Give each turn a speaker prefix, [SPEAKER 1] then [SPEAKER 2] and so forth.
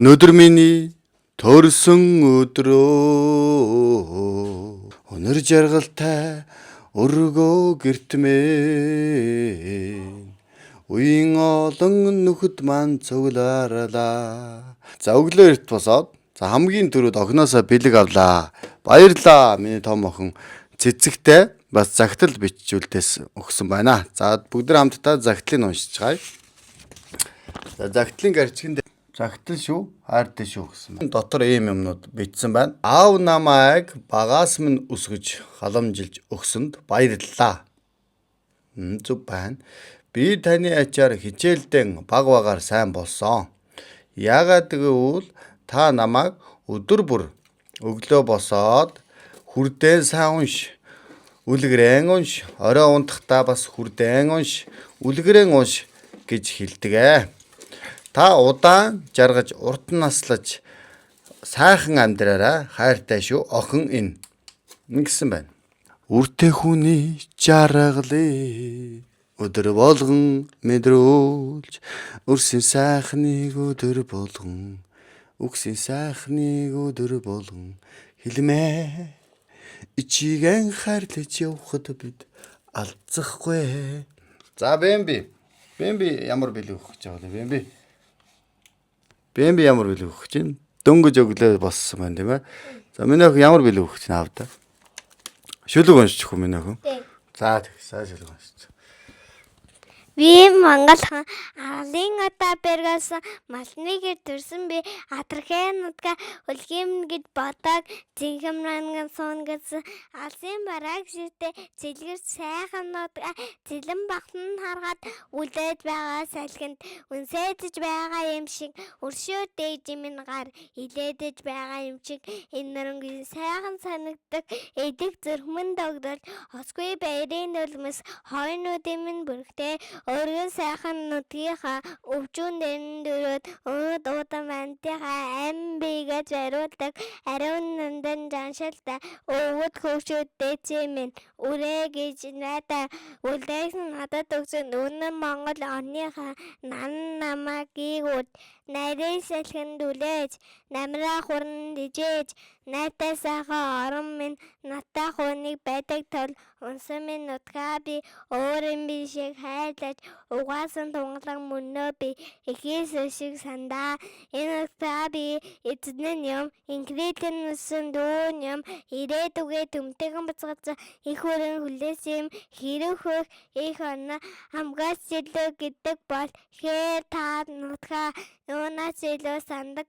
[SPEAKER 1] Өнөөдөр миний төрсөн өдрөө өнөр жаргалтай өргөө гэртмэн үеийн олон нөхөд маань цуглаарлаа. За өглөө эрт босоод хамгийн түрүүд огноосоо бэлэг авлаа. Баярлаа миний том охин цэцэгтэй бас загтал бичүүлдээс өгсөн байна. За бүгд хамтдаа загтлыг уншиж чагаая. За загтлын гарчганд загтал шүү, хайртай шүү гэсэн байна. Дотор ийм юмнууд бичсэн байна. Аав намайг багаас минь өсгөж халамжилж өгсөнд баярлалаа. Зүг байна. Би таны ачаар хичээлдэн баг багаар сайн болсон. Яагаад гэвэл та намайг өдөр бүр өглөө босоод хүрдэн сайн унш, үлгэрэн унш, орой унтахдаа бас хүрдэн унш, үлгэрэн унш гэж хэлдэг. Та удаан жаргаж урт наслаж сайхан амьдраарай. Хайртай шүү охин энэ гэсэн байна. Үртэй хүний жаргалыг өдөр болгон мэдрүүлж өрсөн сайхныг өдөр болгон үгсийн сайхныг өдөр болгон хэлмээ ичигэн хайрлаж явхад бид алцахгүй. За Бэмби ямар бэлэг өгч байгаа вэ Бэмби? Бэмби ямар бэлэг өгч чинь дөнгөж өглөө боссон байна тийм ээ. За миний охин ямар бэлэг өгч чинь аавда? Шүлэг уншчих уу миний охин? За тэгсаа шүлэг уншчих.
[SPEAKER 2] Би Монгол арлын ата бергаас малныгэр төрсөн би атрахын нутга үлгим гэж бодог зинхэмранган суун гэсэн алсын бараг ширтэ зэлгэр сайхан нутга зэлэн багтан харгаад үлдээд байгаа салхинд үнсэдэж байгаа юм шиг өршөө дээж минь гар илээдэж байгаа юм шиг энэ нэрнгийн сайхан санагддаг эдэг зүрхмэн догдолж осгүй баярын нулимс хойнуудын минь бүрхтэй өөргөн сайхан нутгийнхаа өвчүүн дэрэн дөрөөд өнөд удаан мантихаа ам бигээ зориулдаг ариун нандан жаншилтай өвөд хөвшөөдтэй чимэн үрээ гэж найдаа үлдээс надад өгсөн үнэн Монгол орныхаа намаг гийгүүд найрын салхинд үлээж намраа хуран дижээж найтай сайхан орон минь натаа хүнийг байдаг тул унсан минь нутгаа би өөрийн бишиг хайрлаж угаасан тунгалан мөнөө би ихээс шиг сандаа энэ нутгаа би эзэн юм инкритэн нүсэн дүүн юм ирээд үгээ төмтэгэн бацгац их хүрэн хүлээс юм хэрэг хөх их орно хамгаас илүү гэдэг бол хээр та нутгаа юунаас илүү сандаг